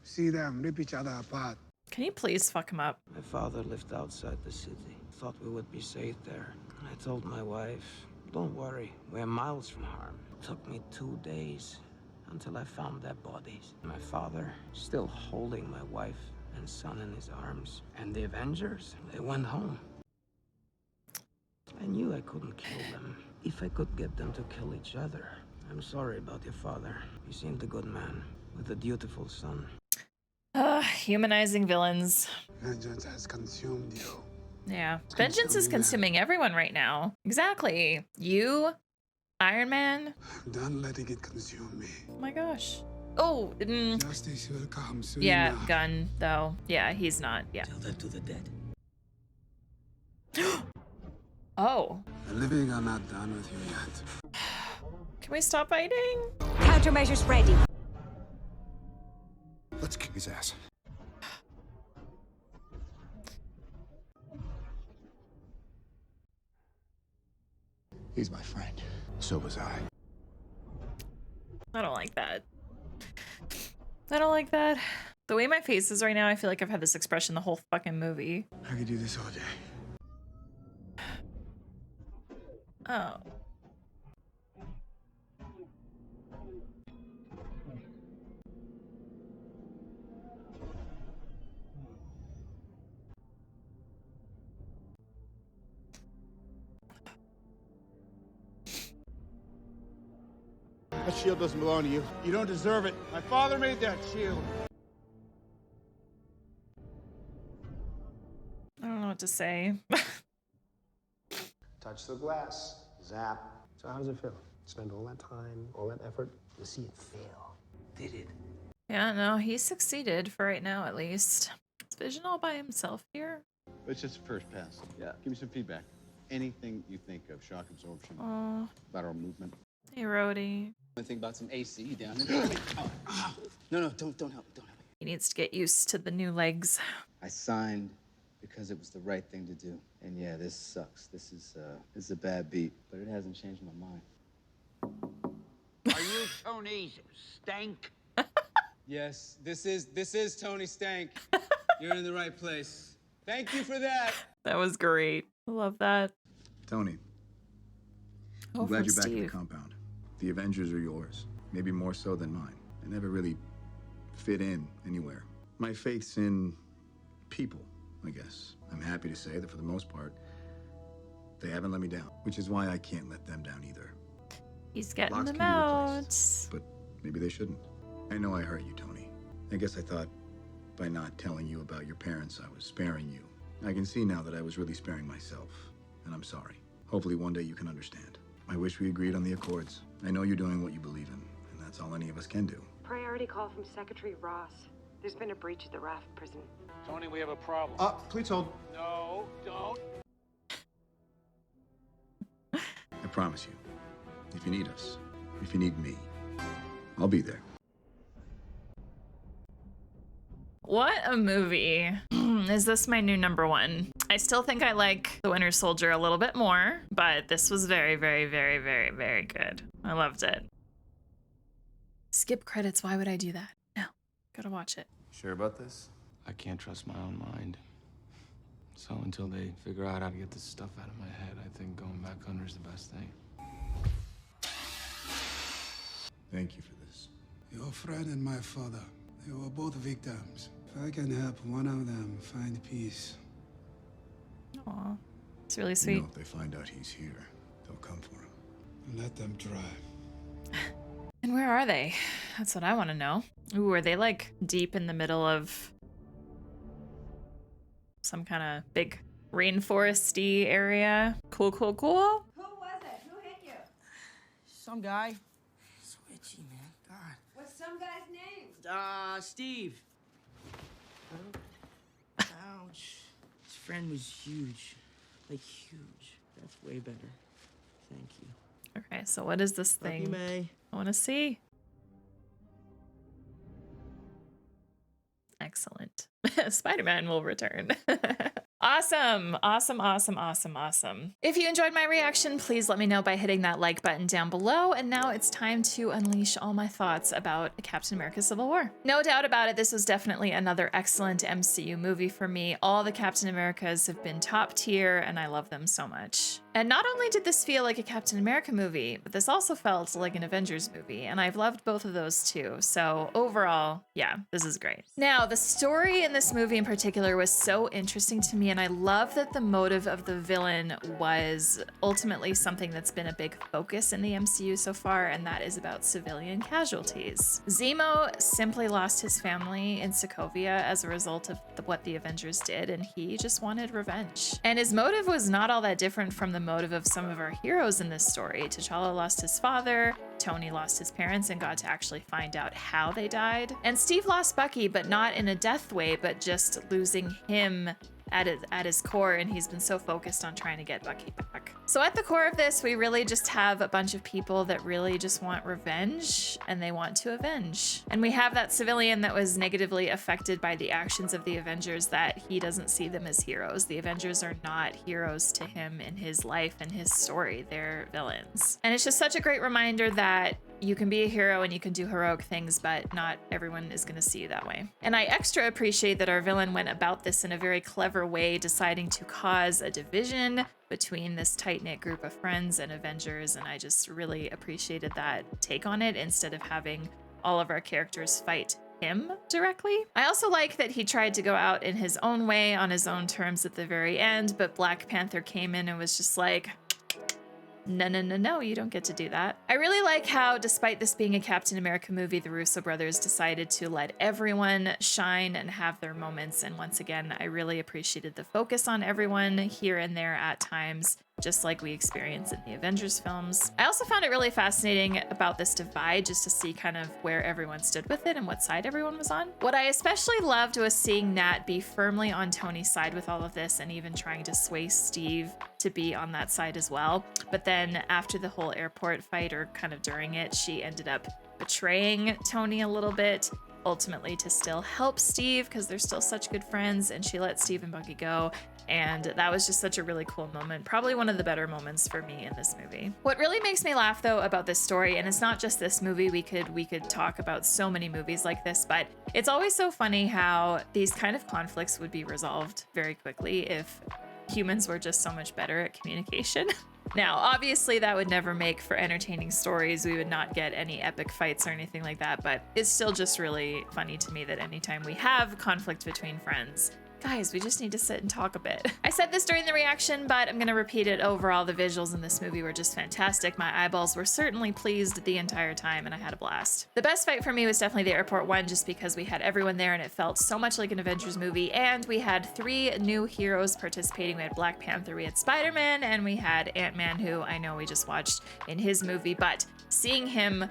see them rip each other apart. Can you please fuck him up? My father lived outside the city. Thought we would be safe there. I told my wife, don't worry, we're miles from harm. It took me 2 days until I found their bodies. My father still holding my wife and son in his arms. And the Avengers, they went home. I knew I couldn't kill them if I could get them to kill each other. I'm sorry about your father. He seemed a good man with a dutiful son. Humanizing villains. Vengeance has consumed you. Yeah. Vengeance is consuming everyone right now. Exactly. You, Iron Man. I'm done letting it consume me. Oh my gosh. Oh, Justice will come soon. yeah, enough. Gunn, though. Yeah, he's not. Yeah. Tell that to the dead. Oh. The living are not done with you yet. Can we stop fighting? Countermeasures ready. Let's kick his ass. He's my friend. So was I. I don't like that. I don't like that. The way my face is right now, I feel like I've had this expression the whole fucking movie. I could do this all day. Oh. That shield doesn't belong to you. You don't deserve it. My father made that shield. I don't know what to say. Touch the glass. Zap. So how does it feel? Spend all that time, all that effort to see it fail. Did it? Yeah, no, he succeeded for right now, at least. Is Vision all by himself here? It's just a first pass. Yeah. Give me some feedback. Anything you think of, shock absorption, Oh, lateral movement. hey, Rhodey. I think about some AC down there. No, don't help me. Don't help me. He needs to get used to the new legs. I signed because it was the right thing to do. And yeah, this sucks. This is a bad beat, but it hasn't changed my mind. Are you Tony Stank? Yes, this is Tony Stank. You're in the right place. Thank you for that. That was great. I love that. Tony, Oh, I'm glad from you're back at the Steve. compound. The Avengers are yours, maybe more so than mine. I never really fit in anywhere. My faith's in people, I guess. I'm happy to say that for the most part, they haven't let me down, which is why I can't let them down either. He's getting Locks them can be out. replaced, but maybe they shouldn't. I know I hurt you, Tony. I guess I thought by not telling you about your parents, I was sparing you. I can see now that I was really sparing myself, and I'm sorry. Hopefully one day you can understand. I wish we agreed on the Accords. I know you're doing what you believe in, and that's all any of us can do. Priority call from Secretary Ross. There's been a breach at the Raft prison. Tony, we have a problem. Please hold. No, don't. I promise you, if you need us, if you need me, I'll be there. What a movie. Is this my new #1? I still think I like The Winter Soldier a little bit more, but this was very, very, very, very, very good. I loved it. Skip credits, why would I do that? No, gotta watch it. Sure about this? I can't trust my own mind. So until they figure out how to get this stuff out of my head, I think going back under is the best thing. Thank you for this. Your friend and my father, they were both victims. If I can help one of them find peace. Aw, it's really You sweet. know, if they find out he's here, they'll come for him. Let them try. And where are they? That's what I want to know. Ooh, are they like deep in the middle of some kind of big rainforesty area? Cool, cool, cool. Who was it? Who hit you? Some guy. Switchy, man. God. What's some guy's name? Steve. Ouch. His friend was huge. Like, huge. That's way better. Thank you. Okay, so what is this Love you, thing? May. I want to see. excellent. Spider-Man will return. Awesome. If you enjoyed my reaction, please let me know by hitting that like button down below. And now it's time to unleash all my thoughts about Captain America Civil War. No doubt about it, this was definitely another excellent MCU movie for me. All the Captain Americas have been top tier and I love them so much. And not only did this feel like a Captain America movie, but this also felt like an Avengers movie, and I've loved both of those too. So overall, yeah, this is great. Now, the story in this movie in particular was so interesting to me, and I love that the motive of the villain was ultimately something that's been a big focus in the MCU so far, and that is about civilian casualties. Zemo simply lost his family in Sokovia as a result of what the Avengers did, and he just wanted revenge. And his motive was not all that different from the motive of some of our heroes in this story. T'Challa lost his father, Tony lost his parents and got to actually find out how they died, and Steve lost Bucky, but not in a death way, but just losing him at his core, and he's been so focused on trying to get Bucky back. So at the core of this, we really just have a bunch of people that really just want revenge, and they want to avenge. And we have that civilian that was negatively affected by the actions of the Avengers, that he doesn't see them as heroes. The Avengers are not heroes to him in his life and his story. They're villains. And it's just such a great reminder that you can be a hero and you can do heroic things, but not everyone is going to see you that way. And I extra appreciate that our villain went about this in a very clever way, deciding to cause a division between this tight-knit group of friends and Avengers, and I just really appreciated that take on it instead of having all of our characters fight him directly. I also like that he tried to go out in his own way on his own terms at the very end, but Black Panther came in and was just like, no, you don't get to do that. I really like how, despite this being a Captain America movie, the Russo brothers decided to let everyone shine and have their moments. And once again, I really appreciated the focus on everyone here and there at times, just like we experience in the Avengers films. I also found it really fascinating about this divide, just to see kind of where everyone stood with it and what side everyone was on. What I especially loved was seeing Nat be firmly on Tony's side with all of this, and even trying to sway Steve to be on that side as well. But then after the whole airport fight, or kind of during it, she ended up betraying Tony a little bit, ultimately to still help Steve because they're still such good friends, and she let Steve and Bucky go. And that was just such a really cool moment. Probably one of the better moments for me in this movie. What really makes me laugh though about this story, and it's not just this movie, we could talk about so many movies like this, but it's always so funny how these kind of conflicts would be resolved very quickly if humans were just so much better at communication. Now, obviously that would never make for entertaining stories. We would not get any epic fights or anything like that, but it's still just really funny to me that anytime we have conflict between friends, guys, we just need to sit and talk a bit. I said this during the reaction, but I'm gonna repeat it. Overall, the visuals in this movie were just fantastic. My eyeballs were certainly pleased the entire time, and I had a blast. The best fight for me was definitely the airport one, just because we had everyone there and it felt so much like an Avengers movie, and we had 3 new heroes participating. We had Black Panther, we had Spider-Man, and we had Ant-Man, who I know we just watched in his movie, but seeing him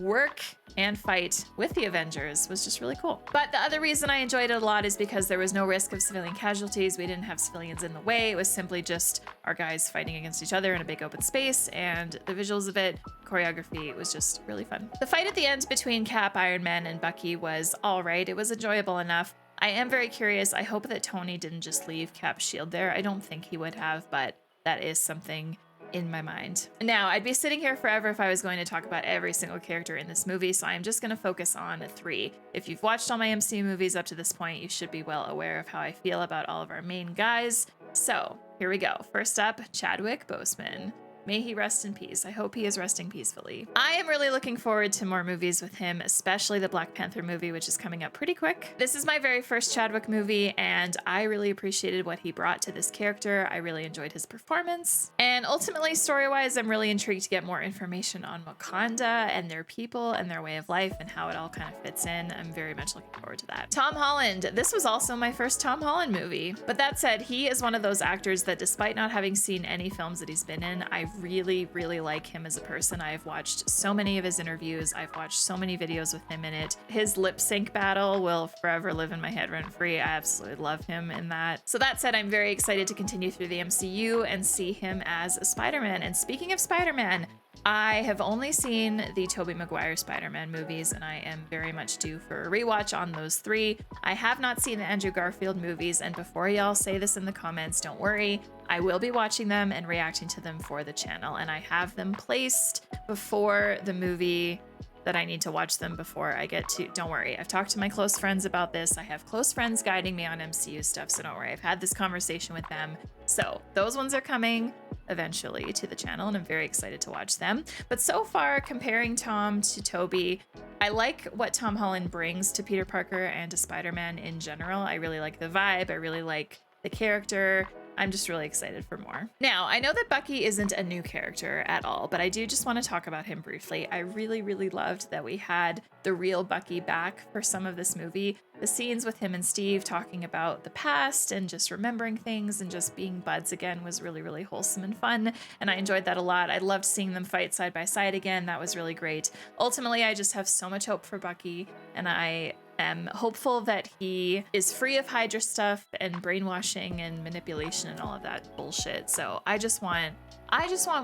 work and fight with the Avengers was just really cool. But the other reason I enjoyed it a lot is because there was no risk of civilian casualties. We didn't have civilians in the way. It was simply just our guys fighting against each other in a big open space, and the visuals of it, choreography, was just really fun. The fight at the end between Cap, Iron Man, and Bucky was all right. It was enjoyable enough. I am very curious. I hope that Tony didn't just leave Cap's shield there. I don't think he would have, but that is something in my mind. Now, I'd be sitting here forever if I was going to talk about every single character in this movie, so I'm just going to focus on 3. If you've watched all my MCU movies up to this point, you should be well aware of how I feel about all of our main guys. So here we go. First up, Chadwick Boseman. May he rest in peace. I hope he is resting peacefully. I am really looking forward to more movies with him, especially the Black Panther movie, which is coming up pretty quick. This is my very first Chadwick movie, and I really appreciated what he brought to this character. I really enjoyed his performance. And ultimately, story-wise, I'm really intrigued to get more information on Wakanda and their people and their way of life and how it all kind of fits in. I'm very much looking forward to that. Tom Holland. This was also my first Tom Holland movie. But that said, he is one of those actors that, despite not having seen any films that he's been in, I really, really like him as a person. I've watched so many of his interviews. I've watched so many videos with him in it. His lip sync battle will forever live in my head rent free. I absolutely love him in that. So that said, I'm very excited to continue through the MCU and see him as Spider-Man. And speaking of Spider-Man, I have only seen the Tobey Maguire Spider-Man movies, and I am very much due for a rewatch on those 3. I have not seen the Andrew Garfield movies, and before y'all say this in the comments, don't worry. I will be watching them and reacting to them for the channel, and I have them placed before the movie that I need to watch them before I get to. Don't worry, I've talked to my close friends about this. I have close friends guiding me on MCU stuff, so don't worry. I've had this conversation with them. So those ones are coming eventually to the channel, and I'm very excited to watch them. But so far, comparing Tom to Tobey, I like what Tom Holland brings to Peter Parker and to Spider-Man in general. I really like the vibe. I really like the character. I'm just really excited for more. Now, I know that Bucky isn't a new character at all, but I do just want to talk about him briefly. I really, really loved that we had the real Bucky back for some of this movie. The scenes with him and Steve talking about the past and just remembering things and just being buds again was really, really wholesome and fun, and I enjoyed that a lot. I loved seeing them fight side by side again. That was really great. Ultimately, I just have so much hope for Bucky, and I am hopeful that he is free of Hydra stuff and brainwashing and manipulation and all of that bullshit. So I just want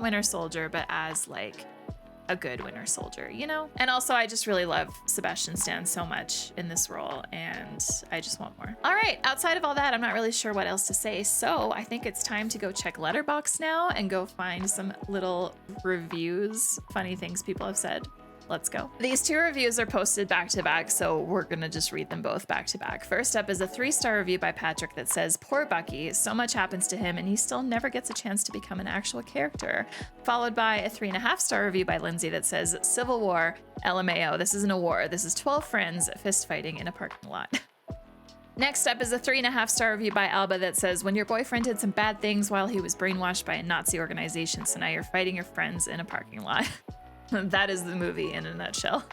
Winter Soldier, but as like a good Winter Soldier, you know? And also I just really love Sebastian Stan so much in this role, and I just want more. All right, outside of all that, I'm not really sure what else to say. So I think it's time to go check Letterboxd now and go find some little reviews, funny things people have said. Let's go. These 2 reviews are posted back to back, so we're gonna just read them both back to back. First up is a 3-star review by Patrick that says, "Poor Bucky, so much happens to him and he still never gets a chance to become an actual character." Followed by a 3.5-star review by Lindsay that says, "Civil War, LMAO, this isn't a war, this is 12 friends fist fighting in a parking lot." Next up is a 3.5-star review by Alba that says, "When your boyfriend did some bad things while he was brainwashed by a Nazi organization, so now you're fighting your friends in a parking lot." That is the movie in a nutshell.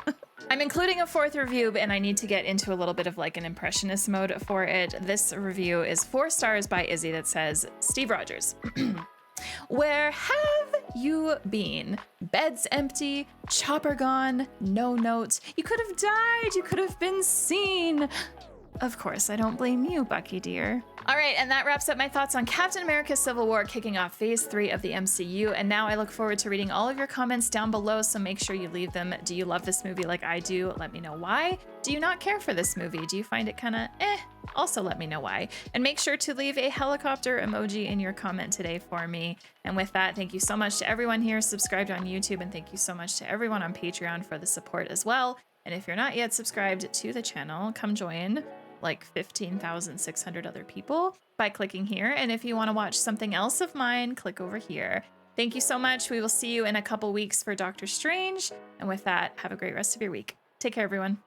I'm including a 4th review, and I need to get into a little bit of like an impressionist mode for it. This review is 4 stars by Izzy that says, "Steve Rogers. Where have you been? Beds empty, chopper gone, no notes. You could have died, you could have been seen. Of course, I don't blame you, Bucky dear." All right, and that wraps up my thoughts on Captain America Civil War, kicking off Phase 3 of the MCU. And now I look forward to reading all of your comments down below, so make sure you leave them. Do you love this movie like I do? Let me know why. Do you not care for this movie? Do you find it kind of eh? Also let me know why. And make sure to leave a helicopter emoji in your comment today for me. And with that, thank you so much to everyone here subscribed on YouTube, and thank you so much to everyone on Patreon for the support as well. And if you're not yet subscribed to the channel, come join like 15,600 other people by clicking here. And if you want to watch something else of mine, click over here. Thank you so much. We will see you in a couple weeks for Doctor Strange. And with that, have a great rest of your week. Take care, everyone.